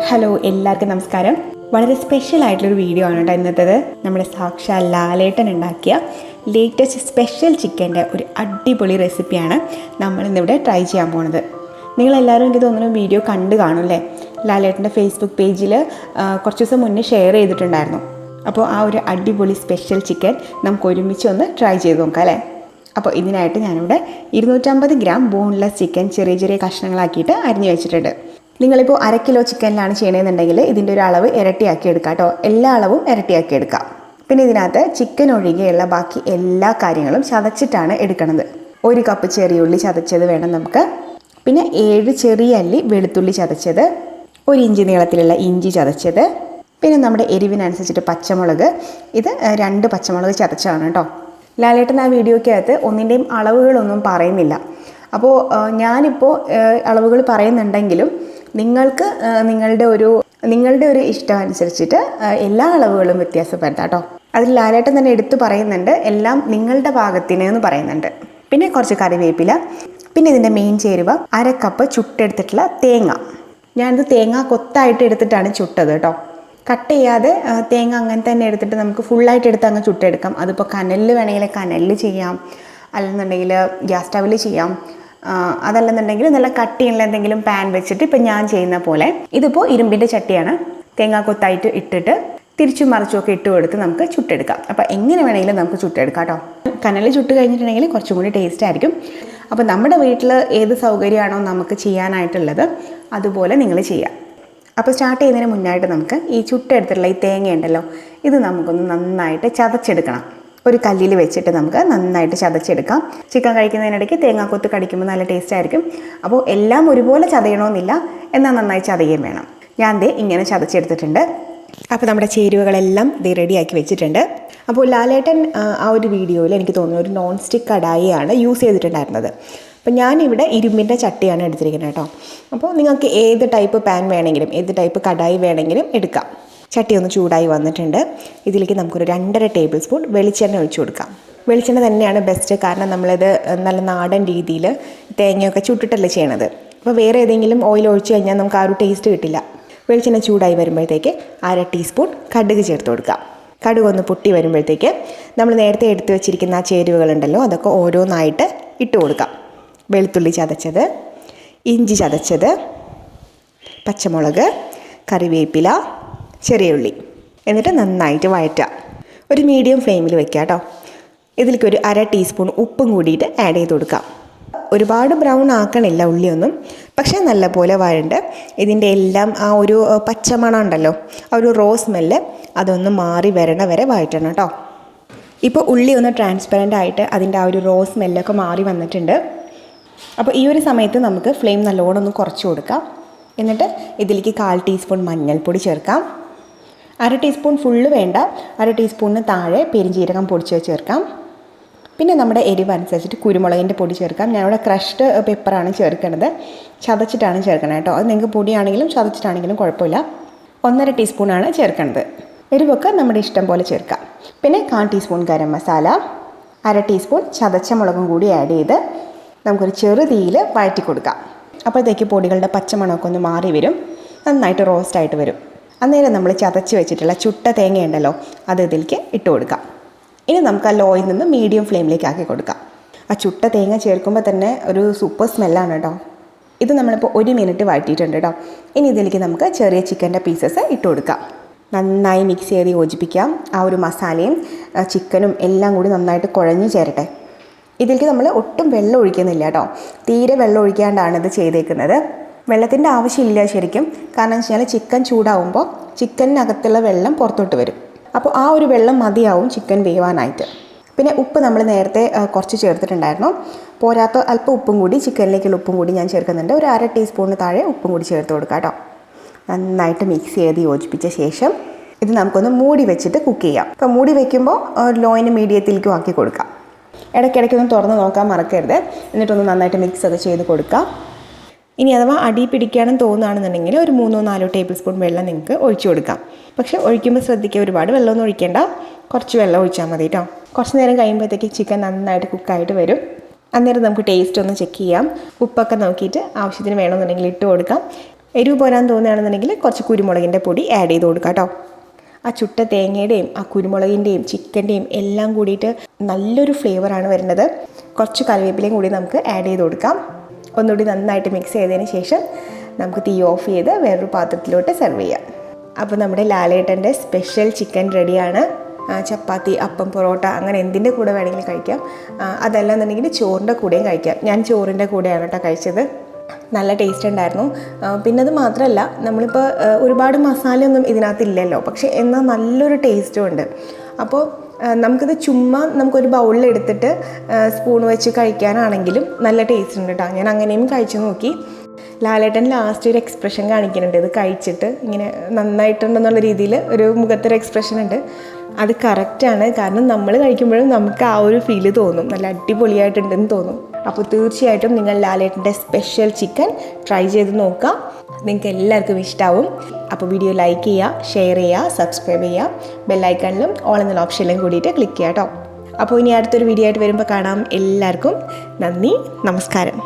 Hello, എല്ലാവർക്കും നമസ്കാരം. വളരെ സ്പെഷ്യൽ ആയിട്ടുള്ളൊരു വീഡിയോ ആണ് കേട്ടോ ഇന്നത്തേത്. നമ്മുടെ സാക്ഷാൽ ലാലേട്ടൻ ഉണ്ടാക്കിയ ലേറ്റസ്റ്റ് സ്പെഷ്യൽ ചിക്കൻ്റെ ഒരു അടിപൊളി റെസിപ്പിയാണ് നമ്മളിന്നിവിടെ ട്രൈ ചെയ്യാൻ പോകുന്നത്. നിങ്ങളെല്ലാവരും എനിക്ക് തോന്നുന്നു വീഡിയോ കണ്ടു കാണും അല്ലേ? ലാലേട്ടൻ്റെ ഫേസ്ബുക്ക് പേജിൽ കുറച്ച് ദിവസം മുന്നേ ഷെയർ ചെയ്തിട്ടുണ്ടായിരുന്നു. അപ്പോൾ ആ ഒരു അടിപൊളി സ്പെഷ്യൽ ചിക്കൻ നമുക്ക് ഒരുമിച്ച് ഒന്ന് ട്രൈ ചെയ്ത് നോക്കാം അല്ലേ? അപ്പോൾ ഇതിനായിട്ട് ഞാനിവിടെ 250 ഗ്രാം ബോൺലെസ് ചിക്കൻ ചെറിയ ചെറിയ കഷ്ണങ്ങളാക്കിയിട്ട് അരിഞ്ഞു വെച്ചിട്ടുണ്ട്. നിങ്ങളിപ്പോൾ 1/2 കിലോ ചിക്കനിലാണ് ചെയ്യണമെന്നുണ്ടെങ്കിൽ ഇതിൻ്റെ ഒരു അളവ് ഇരട്ടിയാക്കി എടുക്കാം കേട്ടോ. എല്ലാ അളവും ഇരട്ടിയാക്കി എടുക്കാം. പിന്നെ ഇതിനകത്ത് ചിക്കൻ ഒഴികെയുള്ള ബാക്കി എല്ലാ കാര്യങ്ങളും ചതച്ചിട്ടാണ് എടുക്കുന്നത്. 1 കപ്പ് ചെറിയ ഉള്ളി ചതച്ചത് വേണം നമുക്ക്. പിന്നെ 7 ചെറിയ അല്ലി വെളുത്തുള്ളി ചതച്ചത്, 1 ഇഞ്ച് നീളത്തിലുള്ള ഇഞ്ചി ചതച്ചത്, പിന്നെ നമ്മുടെ എരിവിനനുസരിച്ചിട്ട് പച്ചമുളക്. ഇത് 2 പച്ചമുളക് ചതച്ചതാണ് കേട്ടോ. ലാലേട്ടൻ ആ വീഡിയോയ്ക്കകത്ത് ഒന്നിൻ്റെയും അളവുകളൊന്നും പറയുന്നില്ല. അപ്പോൾ ഞാനിപ്പോൾ അളവുകൾ പറയുന്നുണ്ടെങ്കിലും നിങ്ങൾക്ക് നിങ്ങളുടെ ഒരു ഇഷ്ടം അനുസരിച്ചിട്ട് എല്ലാ അളവുകളും വ്യത്യാസപ്പെടുത്താം കേട്ടോ. അതിൽ ലാലേട്ടൻ തന്നെ എടുത്തു പറയുന്നുണ്ട്, എല്ലാം നിങ്ങളുടെ പാകത്തിന് എന്ന് പറയുന്നുണ്ട്. പിന്നെ കുറച്ച് കറിവേപ്പില, പിന്നെ ഇതിൻ്റെ മെയിൻ ചേരുവ 1/2 കപ്പ് ചുട്ടെടുത്തിട്ടുള്ള തേങ്ങ. ഞാനിത് തേങ്ങ കൊത്തായിട്ട് എടുത്തിട്ടാണ് ചുട്ടത് കേട്ടോ. കട്ട് ചെയ്യാതെ തേങ്ങ അങ്ങനെ തന്നെ എടുത്തിട്ട് നമുക്ക് ഫുള്ളായിട്ട് എടുത്ത് അങ്ങ് ചുട്ടെടുക്കാം. അതിപ്പോൾ കനലിൽ വേണമെങ്കിൽ കനലിൽ ചെയ്യാം, അല്ലെന്നുണ്ടെങ്കിൽ ഗ്യാസ് സ്റ്റവിൽ ചെയ്യാം. അതല്ലെന്നുണ്ടെങ്കിൽ നല്ല കട്ടിയുള്ള എന്തെങ്കിലും പാൻ വെച്ചിട്ട് ഇപ്പം ഞാൻ ചെയ്യുന്ന പോലെ. ഇതിപ്പോൾ ഇരുമ്പിൻ്റെ ചട്ടിയാണ്. തേങ്ങ കൊത്തായിട്ട് ഇട്ടിട്ട് തിരിച്ചും മറിച്ചുമൊക്കെ ഇട്ട് കൊടുത്ത് നമുക്ക് ചുട്ടെടുക്കാം. അപ്പോൾ എങ്ങനെ വേണമെങ്കിലും നമുക്ക് ചുട്ടെടുക്കാം കേട്ടോ. കനലിൽ ചുട്ട് കഴിഞ്ഞിട്ടുണ്ടെങ്കിൽ കുറച്ചും കൂടി ടേസ്റ്റ് ആയിരിക്കും. അപ്പോൾ നമ്മുടെ വീട്ടിൽ ഏത് സൗകര്യമാണോ നമുക്ക് ചെയ്യാനായിട്ടുള്ളത് അതുപോലെ നിങ്ങൾ ചെയ്യാം. അപ്പോൾ സ്റ്റാർട്ട് ചെയ്യുന്നതിന് മുന്നായിട്ട് നമുക്ക് ഈ ചുട്ടെടുത്തിട്ടുള്ള ഈ തേങ്ങ ഉണ്ടല്ലോ, ഇത് നമുക്കൊന്ന് നന്നായിട്ട് ചതച്ചെടുക്കണം. ഒരു കല്ലിൽ വെച്ചിട്ട് നമുക്ക് നന്നായിട്ട് ചതച്ചെടുക്കാം. ചിക്കൻ കഴിക്കുന്നതിനിടയ്ക്ക് തേങ്ങാക്കൊത്ത് കടിക്കുമ്പോൾ നല്ല ടേസ്റ്റ് ആയിരിക്കും. അപ്പോൾ എല്ലാം ഒരുപോലെ ചതയണമെന്നില്ല, എന്നാൽ നന്നായി ചതയുകയും വേണം. ഞാൻ ദേ ഇങ്ങനെ ചതച്ചെടുത്തിട്ടുണ്ട്. അപ്പോൾ നമ്മുടെ ചേരുവകളെല്ലാം ദേ റെഡിയാക്കി വെച്ചിട്ടുണ്ട്. അപ്പോൾ ലാലേട്ടൻ ആ ഒരു വീഡിയോയിൽ എനിക്ക് തോന്നുന്നു ഒരു നോൺ സ്റ്റിക്ക് കടായിയാണ് യൂസ് ചെയ്തിട്ടുണ്ടായിരുന്നത്. അപ്പോൾ ഞാനിവിടെ ഇരുമ്പിൻ്റെ ചട്ടിയാണ് എടുത്തിരിക്കുന്നത് കേട്ടോ. അപ്പോൾ നിങ്ങൾക്ക് ഏത് ടൈപ്പ് പാൻ വേണമെങ്കിലും ഏത് ടൈപ്പ് കടായി വേണമെങ്കിലും എടുക്കാം. ചട്ടി ഒന്ന് ചൂടായി വന്നിട്ടുണ്ട്. ഇതിലേക്ക് നമുക്കൊരു 2.5 ടേബിൾ സ്പൂൺ വെളിച്ചെണ്ണ ഒഴിച്ചു കൊടുക്കാം. വെളിച്ചെണ്ണ തന്നെയാണ് ബെസ്റ്റ്, കാരണം നമ്മളിത് നല്ല നാടൻ രീതിയിൽ തേങ്ങയൊക്കെ ചുട്ടിട്ടല്ലേ ചെയ്യണത്. അപ്പോൾ വേറെ ഏതെങ്കിലും ഓയിൽ ഒഴിച്ചു കഴിഞ്ഞാൽ നമുക്ക് ആ ഒരു ടേസ്റ്റ് കിട്ടില്ല. വെളിച്ചെണ്ണ ചൂടായി വരുമ്പോഴത്തേക്ക് 1/2 ടീസ്പൂൺ കടുക് ചേർത്ത് കൊടുക്കാം. കടുക് ഒന്ന് പൊട്ടി വരുമ്പോഴത്തേക്ക് നമ്മൾ നേരത്തെ എടുത്തു വെച്ചിരിക്കുന്ന ആ ചേരുവകളുണ്ടല്ലോ, അതൊക്കെ ഓരോന്നായിട്ട് ഇട്ട് കൊടുക്കാം. വെളുത്തുള്ളി ചതച്ചത്, ഇഞ്ചി ചതച്ചത്, പച്ചമുളക്, കറിവേപ്പില, ചെറിയ ഉള്ളി. എന്നിട്ട് നന്നായിട്ട് വഴറ്റുക. ഒരു മീഡിയം ഫ്ലെയിമിൽ വെക്കുക കേട്ടോ. ഇതിലേക്ക് ഒരു 1/2 ടീസ്പൂൺ ഉപ്പും കൂടിയിട്ട് ആഡ് ചെയ്ത് കൊടുക്കാം. ഒരുപാട് ബ്രൗൺ ആക്കണില്ല ഉള്ളിയൊന്നും, പക്ഷേ നല്ലപോലെ വഴണ്ട് ഇതിൻ്റെ എല്ലാം ആ ഒരു പച്ചമണം ഉണ്ടല്ലോ, ആ ഒരു റോ സ്മെല്ല് അതൊന്ന് മാറി വരണ വരെ വഴറ്റണം കേട്ടോ. ഇപ്പോൾ ഉള്ളി ഒന്ന് ട്രാൻസ്പെറൻ്റ് ആയിട്ട് അതിൻ്റെ ആ ഒരു റോ സ്മെല്ലൊക്കെ മാറി വന്നിട്ടുണ്ട്. അപ്പോൾ ഈ ഒരു സമയത്ത് നമുക്ക് ഫ്ലെയിം നല്ലോണം ഒന്ന് കുറച്ച് കൊടുക്കാം. എന്നിട്ട് ഇതിലേക്ക് 1/4 ടീസ്പൂൺ മഞ്ഞൾപ്പൊടി ചേർക്കാം. 1/2 ടീസ്പൂൺ ഫുള്ള് വേണ്ട, 1/2 ടീസ്പൂണിന് താഴെ പെരിഞ്ജീരകം പൊടിച്ച് ചേർക്കാം. പിന്നെ നമ്മുടെ എരിവ് അനുസരിച്ചിട്ട് കുരുമുളകിൻ്റെ പൊടി ചേർക്കാം. ഞാനിവിടെ ക്രഷ്ഡ് പെപ്പറാണ് ചേർക്കുന്നത്, ചതച്ചിട്ടാണ് ചേർക്കണം കേട്ടോ. അത് നിങ്ങൾക്ക് പൊടിയാണെങ്കിലും ചതച്ചിട്ടാണെങ്കിലും കുഴപ്പമില്ല. 1.5 ടീസ്പൂണാണ് ചേർക്കുന്നത്. എരിവൊക്കെ നമ്മുടെ ഇഷ്ടം പോലെ ചേർക്കാം. പിന്നെ 1/4 ടീസ്പൂൺ ഗരം മസാല, 1/2 ടീസ്പൂൺ ചതച്ച മുളകും കൂടി ആഡ് ചെയ്ത് നമുക്കൊരു ചെറു തീയിൽ വഴറ്റി കൊടുക്കാം. അപ്പോഴത്തേക്ക് പൊടികളുടെ പച്ചമണമൊക്കെ ഒന്ന് മാറി വരും, നന്നായിട്ട് റോസ്റ്റായിട്ട് വരും. അന്നേരം നമ്മൾ ചതച്ച് വെച്ചിട്ടുള്ള ചുട്ട തേങ്ങയുണ്ടല്ലോ, അത് ഇതിലേക്ക് ഇട്ട് കൊടുക്കാം. ഇനി നമുക്ക് ആ ലോയിൽ നിന്ന് മീഡിയം ഫ്ലെയിമിലേക്ക് ആക്കി കൊടുക്കാം. ആ ചുട്ട തേങ്ങ ചേർക്കുമ്പോൾ തന്നെ ഒരു സൂപ്പർ സ്മെല്ലാണ് കേട്ടോ. ഇത് നമ്മളിപ്പോൾ 1 മിനിറ്റ് വഴറ്റിയിട്ടുണ്ട് കേട്ടോ. ഇനി ഇതിലേക്ക് നമുക്ക് ചെറിയ ചിക്കൻ്റെ പീസസ് ഇട്ട് കൊടുക്കാം. നന്നായി മിക്സ് ചെയ്ത് യോജിപ്പിക്കാം. ആ ഒരു മസാലയും ചിക്കനും എല്ലാം കൂടി നന്നായിട്ട് കുഴഞ്ഞു ചേരട്ടെ. ഇതിലേക്ക് നമ്മൾ ഒട്ടും വെള്ളം ഒഴിക്കുന്നില്ല കേട്ടോ. തീരെ വെള്ളം ഒഴിക്കാണ്ടാണ് ഇത് ചെയ്തേക്കുന്നത്. വെള്ളത്തിൻ്റെ ആവശ്യമില്ല ശരിക്കും, കാരണം എന്ന് വെച്ചാൽ ചിക്കൻ ചൂടാവുമ്പോൾ ചിക്കനകത്തുള്ള വെള്ളം പുറത്തോട്ട് വരും. അപ്പോൾ ആ ഒരു വെള്ളം മതിയാവും ചിക്കൻ വേവാനായിട്ട്. പിന്നെ ഉപ്പ് നമ്മൾ നേരത്തെ കുറച്ച് ചേർത്തിട്ടുണ്ടായിരുന്നു. പോരാത്ത അല്പം ഉപ്പും കൂടി, ചിക്കനിലേക്കുള്ള ഉപ്പും കൂടി ഞാൻ ചേർക്കുന്നുണ്ട്. ഒരു 1/2 ടീസ്പൂണിന് താഴെ ഉപ്പും കൂടി ചേർത്ത് കൊടുക്കാം കേട്ടോ. നന്നായിട്ട് മിക്സ് ചെയ്ത് യോജിപ്പിച്ച ശേഷം ഇത് നമുക്കൊന്ന് മൂടി വെച്ചിട്ട് കുക്ക് ചെയ്യാം. അപ്പോൾ മൂടി വയ്ക്കുമ്പോൾ ലോയിന് മീഡിയത്തിലേക്കും ആക്കി കൊടുക്കാം. ഇടയ്ക്കിടയ്ക്കൊന്ന് തുറന്ന് നോക്കാൻ മറക്കരുത്. എന്നിട്ടൊന്ന് നന്നായിട്ട് മിക്സ് ഒക്കെ ചെയ്ത് കൊടുക്കാം. ഇനി അഥവാ അടി പിടിക്കുകയാണെന്ന് തോന്നുകയാണെന്നുണ്ടെങ്കിൽ ഒരു 3-4 ടേബിൾ സ്പൂൺ വെള്ളം നിങ്ങൾക്ക് ഒഴിച്ചു കൊടുക്കാം. പക്ഷേ ഒഴിക്കുമ്പോൾ ശ്രദ്ധിക്കുക, ഒരുപാട് വെള്ളമൊന്നും ഒഴിക്കേണ്ട, കുറച്ച് വെള്ളം ഒഴിച്ചാൽ മതി കേട്ടോ. കുറച്ച് നേരം കഴിയുമ്പോഴത്തേക്ക് ചിക്കൻ നന്നായിട്ട് കുക്കായിട്ട് വരും. അന്നേരം നമുക്ക് ടേസ്റ്റ് ഒന്ന് ചെക്ക് ചെയ്യാം. ഉപ്പൊക്കെ നോക്കിയിട്ട് ആവശ്യത്തിന് വേണമെന്നുണ്ടെങ്കിൽ ഇട്ട് കൊടുക്കാം. എരിവ് പോരാൻ തോന്നുകയാണെന്നുണ്ടെങ്കിൽ കുറച്ച് കുരുമുളകിൻ്റെ പൊടി ആഡ് ചെയ്ത് കൊടുക്കാം കേട്ടോ. ആ ചുട്ട തേങ്ങയുടെയും ആ കുരുമുളകിൻ്റെയും ചിക്കൻ്റെയും എല്ലാം കൂടിയിട്ട് നല്ലൊരു ഫ്ലേവറാണ് വരുന്നത്. കുറച്ച് കറിവേപ്പിലയും കൂടി നമുക്ക് ആഡ് ചെയ്ത് കൊടുക്കാം. ഒന്നുകൂടി നന്നായിട്ട് മിക്സ് ചെയ്തതിന് ശേഷം നമുക്ക് തീ ഓഫ് ചെയ്ത് വേറൊരു പാത്രത്തിലോട്ട് സെർവ് ചെയ്യാം. അപ്പോൾ നമ്മുടെ ലാലേട്ടൻ്റെ സ്പെഷ്യൽ ചിക്കൻ റെഡിയാണ്. ചപ്പാത്തി, അപ്പം, പൊറോട്ട അങ്ങനെ എന്തിൻ്റെ കൂടെ വേണമെങ്കിലും കഴിക്കാം. അതല്ല എന്നുണ്ടെങ്കിൽ ചോറിൻ്റെ കൂടെയും കഴിക്കാം. ഞാൻ ചോറിൻ്റെ കൂടെയാണ് കേട്ടോ കഴിച്ചത്. നല്ല ടേസ്റ്റ് ഉണ്ടായിരുന്നു. പിന്നെ അത് മാത്രമല്ല, നമ്മളിപ്പോൾ ഒരുപാട് മസാലയൊന്നും ഇതിനകത്തില്ലല്ലോ, പക്ഷേ എന്നാൽ നല്ലൊരു ടേസ്റ്റും ഉണ്ട്. അപ്പോൾ നമുക്കിത് ചുമ്മാ നമുക്കൊരു ബൗളിൽ എടുത്തിട്ട് സ്പൂൺ വെച്ച് കഴിക്കാനാണെങ്കിലും നല്ല ടേസ്റ്റ് ഉണ്ട് കേട്ടോ. ഞാൻ അങ്ങനെയും കഴിച്ചു നോക്കി. ലാലേട്ടൻ ലാസ്റ്റ് ഒരു എക്സ്പ്രഷൻ കാണിക്കുന്നുണ്ട്. ഇത് കഴിച്ചിട്ട് ഇങ്ങനെ നന്നായിട്ടുണ്ടെന്നുള്ള രീതിയിൽ ഒരു മുഖത്തൊരു എക്സ്പ്രഷൻ ഉണ്ട്. അത് കറക്റ്റാണ്. കാരണം നമ്മൾ കഴിക്കുമ്പോഴും നമുക്ക് ആ ഒരു ഫീല് തോന്നും, നല്ല അടിപൊളിയായിട്ടുണ്ടെന്ന് തോന്നും. അപ്പോൾ തീർച്ചയായിട്ടും നിങ്ങൾ ലാലേട്ടൻ്റെ സ്പെഷ്യൽ ചിക്കൻ ട്രൈ ചെയ്ത് നോക്കുക. നിങ്ങൾക്ക് എല്ലാവർക്കും ഇഷ്ടമാവും. അപ്പോൾ വീഡിയോ ലൈക്ക് ചെയ്യുക, ഷെയർ ചെയ്യുക, സബ്സ്ക്രൈബ് ചെയ്യുക. ബെല്ലൈക്കണിലും ഓൾ എന്നുള്ള ഓപ്ഷനിലും കൂടിയിട്ട് ക്ലിക്ക് ചെയ്യുക കേട്ടോ. അപ്പോൾ ഇനി അടുത്തൊരു വീഡിയോ ആയിട്ട് വരുമ്പോൾ കാണാം. എല്ലാവർക്കും നന്ദി, നമസ്കാരം.